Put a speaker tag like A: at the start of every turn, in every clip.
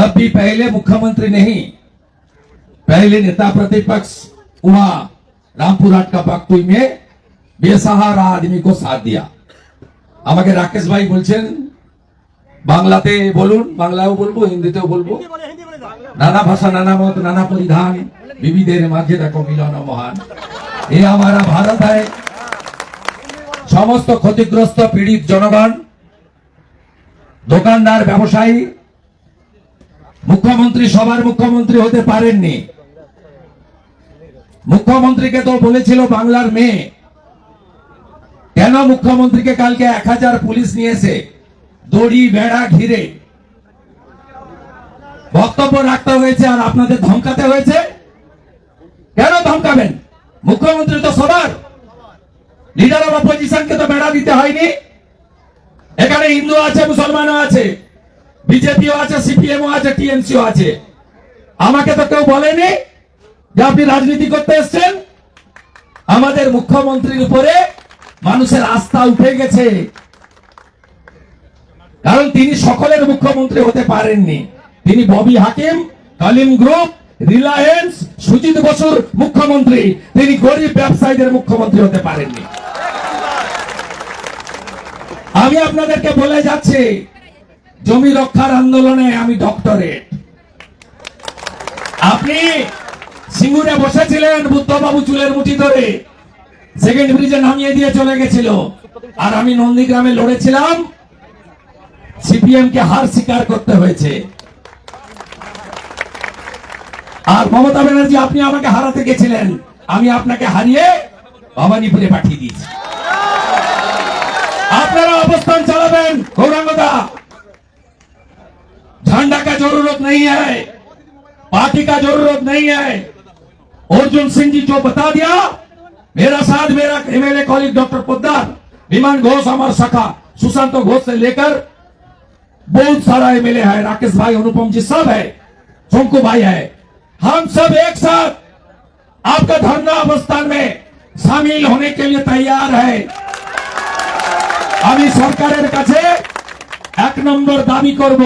A: तब भी पहले मुख्यमंत्री नहीं, पहले नेता प्रतिपक्ष वहां रामपुरहाट का पक्तुई में बेसहारा आदमी को साथ दिया। আমাকে রাকেশ ভাই বলছেন বাংলাতে বলুন, বাংলাও বলবো, হিন্দিতেও বলবো। নানা ভাষা, নানা মত, নানা পরিধান, বিবিধের মাঝে দেখো মিলন মহান। এ हमारा भारत है। সমস্ত ক্ষতিগ্রস্ত পীড়িত জনগণ, দোকানদার, ব্যবসায়ী, মুখ্যমন্ত্রী সবার মুখ্যমন্ত্রী হতে পারেননি। মুখ্যমন্ত্রীকে তো বলেছিল বাংলার মেয়ে। কেন মুখ্যমন্ত্রীকে কালকে 1000 পুলিশ নিয়েছে দড়ি বেড়া ঘিরে বক্তব্য রাখতে হয়েছে আর আপনাদের ধমকাতে হয়েছে? কেন ধমকাবেন? মুখ্যমন্ত্রী তো সবার, লিডার অফ অপোজিশনকে তো বেড়া দিতে হয়নি। এখানে হিন্দু আছে, মুসলমানও আছে, বিজেপিও আছে, সিপিএমও আছে, টিএমসিও আছে। আমাকে তো কেউ বলেনি যে আপনি রাজনীতি করতে এসেছেন। আমাদের মুখ্যমন্ত্রীর উপরে মানুষের আস্থা উঠে গেছে, কারণ তিনি সকলের মুখ্যমন্ত্রী হতে পারেননি। তিনি ববি হাকিম, কালিম গ্রুপ, রিলায়েন্স, সুজিত বসুর মুখ্যমন্ত্রী। তিনি গরিব ব্যবসায়ীদের মুখ্যমন্ত্রী হতে পারেননি। আমি আপনাদেরকে বলে যাচ্ছি, জমি রক্ষার আন্দোলনে আমি ডক্টরেট। আপনি সিঙ্গুরে বসেছিলেন, বুদ্ধবাবু চুলের মুঠি ধরে সেকেন্ড ব্রিজে নামিয়ে দিয়ে চলে গেছিল, আর আমি নন্দীগ্রামে লড়েছিলাম। সিপিএম কে হার স্বীকার করতে হয়েছে। আর মমতা ব্যানার্জি, আপনি আমাকে হারাতে গেছিলেন, আমি আপনাকে হারিয়ে ভবানীপুরে পাঠিয়ে দিয়েছি। আপনারা অবস্থান চালাবেন। গৌরাঙ্গদা, झंडा का जरूरत नहीं है, पार्टी का जरूरत नहीं है। अर्जुन सिंह जी जो बता दिया, मेरा साथ, मेरा एमएलए कॉलीग डॉक्टर पोद्दार, विमान घोष, अमर सखा, सुशांत घोष से लेकर बहुत सारा एमएलए है, राकेश भाई, अनुपम जी सब है, शंकु भाई है। हम सब एक साथ आपका धरना अवस्थान में शामिल होने के लिए तैयार है। আমি সরকারের কাছে 1 নম্বর দাবি করব,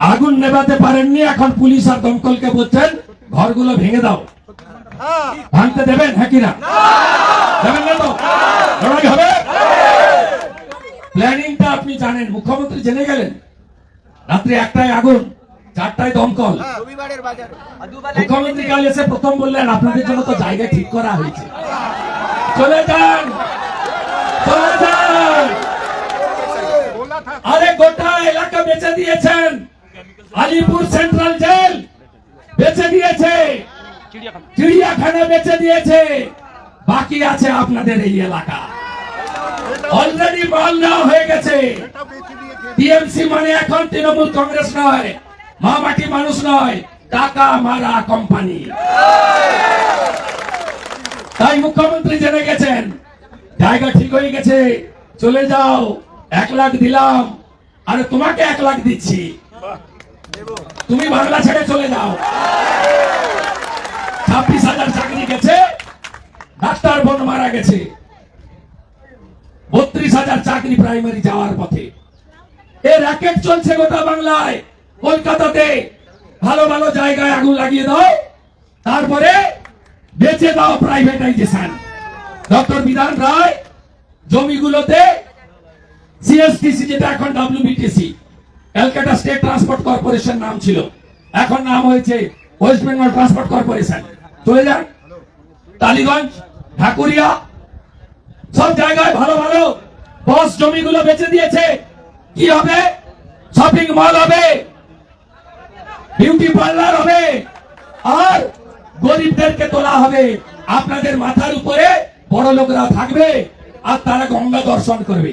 A: আগুন নেভাতে পারেননি, এখন পুলিশ আর দমকলকে বলছেন ঘরগুলো ভেঙে দাও। ভাঙতে দেবেন? হ্যাঁ কিনা দেবেন না? তো লড়াই হবে। প্ল্যানিংটা আপনি জানেন, মুখ্যমন্ত্রী জেনে গেলেন। রাত্রি 1টায় আগুন, 4টায় দমকল। মুখ্যমন্ত্রী কাল এসে প্রথম বললেন আপনাদের জন্য তো জায়গা ঠিক করা হয়েছে, চলে যান, চলে যান। আরে গোটা এলাকা বেচে দিয়েছেন, আলিপুর সেন্ট্রাল জেল বেচে দিয়েছে, চিড়িয়াখানা বেচে দিয়েছে, বাকি আছে আপনাদের এই এলাকা। অলরেডি মাল নেওয়া হয়ে গেছে। টিএমসি মানে এখন তৃণমূল কংগ্রেস নয়, মা মাটি মানুষ নয়, টাকা মারা কোম্পানি। তাই মুখ্যমন্ত্রী জেনে গেছেন জায়গা ঠিক হয়ে গেছে, চলে যাও। 1 লাখ দিলাম, আরে তোমাকে 1 লাখ দিচ্ছি, তুমি বাংলা ছেড়ে চলে যাও। 26,000 চাকরি গেছে, ডাক্তার বোন মারা গেছে, 32,000 চাকরি প্রাইমারি যাওয়ার পথে। এই র্যাকেট চলছে গোটা বাংলায়। কলকাতাতে ভালো ভালো জায়গায় আগুন লাগিয়ে দাও, তারপরে বেচে দাও প্রাইভেটাইজেশন। ডক্টর বিধান রায় জমিগুলোতে সিএসটিসি, যেটা এখন ডব্লিউবিটিসি, ক্যালকাটা স্টেট ট্রান্সপোর্ট কর্পোরেশন নাম ছিল, এখন নাম হয়েছে ওয়েস্ট বেঙ্গল ট্রান্সপোর্ট কর্পোরেশন। চলে যান। টালিগঞ্জ, ঢাকুরিয়া, সব জায়গায় ভালো ভালো বস জমিগুলো বেচে দিয়েছে। কি হবে? শপিং মল হবে, বিউটি পার্লার হবে, আর গরিবদেরকে তোলা হবে। আপনাদের মাথার উপরে বড় লোকরা থাকবে, আর তারা গঙ্গা দর্শন করবে।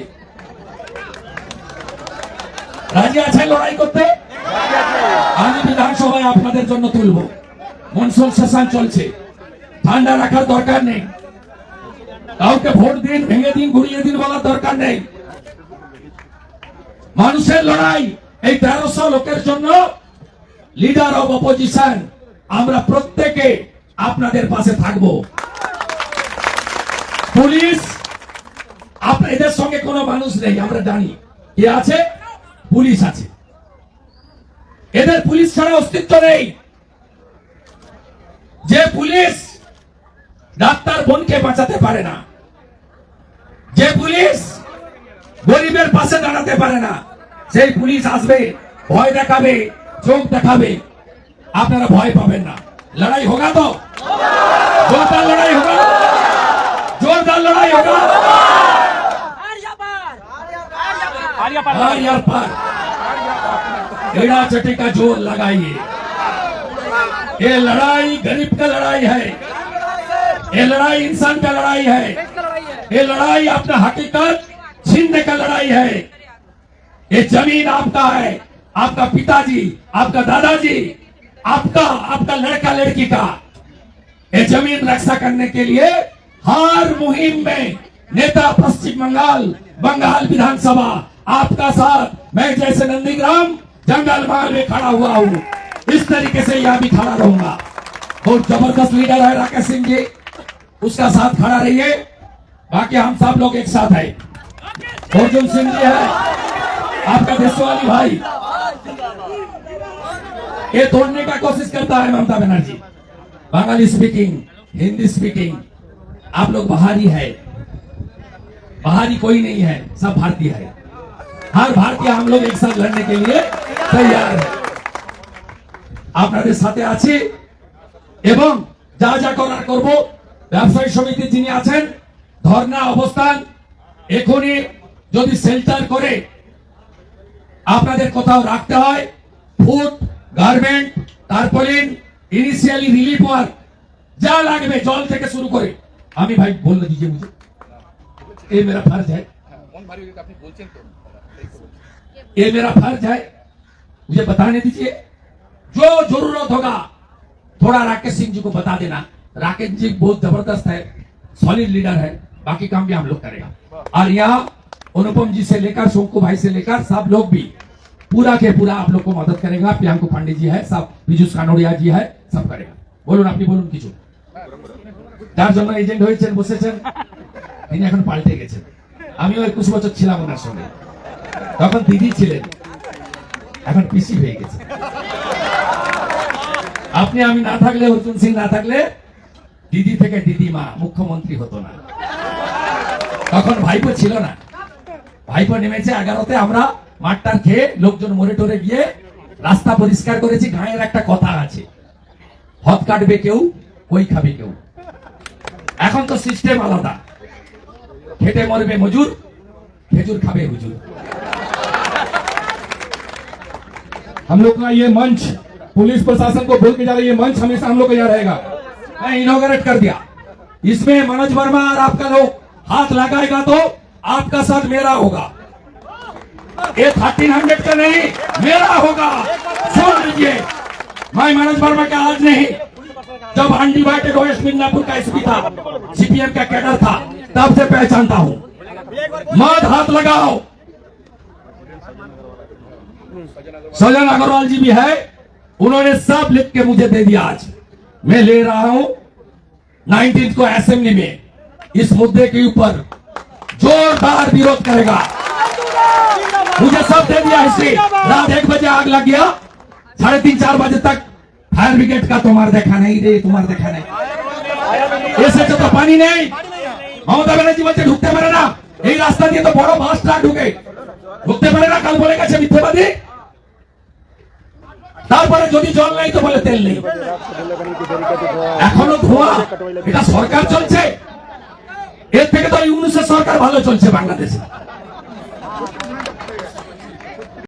A: রাজি আছেন লড়াই করতে? আমি বিধানসভায় আপনাদের জন্য তুলব। মনসুন সেশন চলছে, ঠান্ডা রাখার দরকার নেই। কাউকে ভোট দিন, ভেঙে দিন, ঘুরিয়ে দিন বলার দরকার নেই। মানুষের লড়াই। এই 1300 লোকের জন্য লিডার অব অপোজিশন আমরা প্রত্যেকে আপনাদের পাশে থাকব। পুলিশ, এদের সঙ্গে কোনো মানুষ নেই, আমরা জানি। কে আছে? পুলিশ আছে। এদের পুলিশ ছাড়া অস্তিত্ব নেই। যে পুলিশ ডাক্তার বোনকে বাঁচাতে পারে না, যে পুলিশ গরিবের পাশে দাঁড়াতে পারে না, সেই পুলিশ আসবে, ভয় দেখাবে, চোখ দেখাবে। আপনারা ভয় পাবেন না। লড়াই হোগা তো, जोरदार लड़ाई होगा, जोरदार लड़ाई होगा। यार पार एड़ा चटी का जोर लगाइए। ये लड़ाई गरीब का लड़ाई है, ये लड़ाई इंसान का लड़ाई है, ये लड़ाई अपना हकीकत छीनने का लड़ाई है। ये जमीन आपका है, आपका पिताजी, आपका दादाजी, आपका लड़का लड़की का। ये जमीन रक्षा करने के लिए हर मुहिम में नेता पश्चिम बंगाल विधानसभा आपका साथ, मैं जैसे नंदीग्राम जंगल महल में खड़ा हुआ हूँ, इस तरीके से यहाँ भी खड़ा रहूंगा। बहुत जबरदस्त लीडर है राकेश सिंह जी, उसका साथ खड़ा रहिए। बाकी हम सब लोग एक साथ है। अर्जुन सिंह जी है आपका देशवाली भाई, ये तोड़ने का कोशिश करता है ममता बनर्जी। बंगाली स्पीकिंग, हिंदी स्पीकिंग, आप लोग बाहरी है, बाहरी कोई नहीं है, सब भारतीय है। हर भारतीय हम लोग एक साथ लड़ने के लिए तैयार है। আপনাদের সাথে আছি এবং যা যা করার করব। ব্যবসায়ী সমিতি যিনি আছেন, ধর্ণা অবস্থান এখনই যদি শেল্টার করে আপনাদের কোথাও রাখতে হয়, food, garment, tarpaulin, initially relief work जा लागবে জল থেকে শুরু করে। আমি ভাই बोलने दीजिए मुझे, ये मेरा फर्ज है, ये मेरा फर्ज है, मुझे बताने दीजिए। जो जरूरत होगा थोड़ा राकेश सिंह जी को बता देना। राकेश जी बहुत जबरदस्त है, सॉलिड लीडर है, बाकी काम भी हम लोग करेगा। और यहाँ अनुपम जी से लेकर शोकू भाई से लेकर सब लोग भी पूरा के पूरा आप लोग को मदद करेगा। प्रियंका पांडे जी है, सब पीयूष कानोड़िया जी है, सब करेगा। বলুন, আপনি বলুন কিছু। যার জন্য এজেন্ট হয়েছেন, বসেছেন, তিনি এখন পাল্টে গেছেন। আমিও 21 বছর ছিলাম ওনার সঙ্গে, তখন দিদি ছিলেন, এখন পিসি হয়ে গেছে। আপনি আমি না থাকলে, অর্জুন সিং না থাকলে দিদি থেকে দিদিমা মুখ্যমন্ত্রী হতো না। তখন ভাইপো ছিল না, ভাইপো নেমেছে 11তে। আমরা মাঠটার খেয়ে লোকজন মরে টরে গিয়ে রাস্তা পরিষ্কার করেছি। গাঁয়ের একটা কথা আছে, হদ কাটবে কেউ, কই খাবে কেউ। এখন তো সিস্টেম আলাদা, খেটে মরবে মজুর, খেজুর খাবে হুজুর।
B: हम लोग का ये मंच पुलिस प्रशासन को बोल के जा रही है, मंच हमेशा हम लोग का यहाँ रहेगा।
A: मैं इनॉग्रेट कर दिया, इसमें मनोज वर्मा और आपका लोग हाथ लगाएगा तो आपका साथ मेरा होगा। ये 1300 का नहीं, मेरा होगा। सुन लीजिए, मैं मनोज वर्मा का आज नहीं, जब अनडिवाइडेड वेस्ट मिदनापुर का एसपी था, सीपीएम का कैडर था, तब से पहचानता हूं। मत हाथ लगाओ। सजन अग्रवाल जी भी है, उन्होंने सब लिख के मुझे दे दिया। आज मैं ले रहा हूं 19 को असेंबली में इस मुद्दे के ऊपर जोरदार विरोध करेगा। मुझे सब दे दिया हिस्ट्री। रात 1 बजे आग लग गया, 3:30-4 बजे तक फायर ब्रिगेड का तुम्हारा देखा नहीं रे, तुम्हारा देखा नहीं। ऐसे तो पानी नहीं। ममता बनर्जी বলছে ঢুকতে পারে না, এই রাস্তা দিয়ে তো বড় বাস ট্রাক ঢুকে, ঢুকতে পারে না। কাল বলে গেছে মিথ্যাবাদী। তারপরে যদি জল নাই তো বলে তেল নেই। এখনো ধোঁয়া। এটা সরকার চলছে, এর থেকে তো ইউনূসের সরকার ভালো চলছে বাংলাদেশে।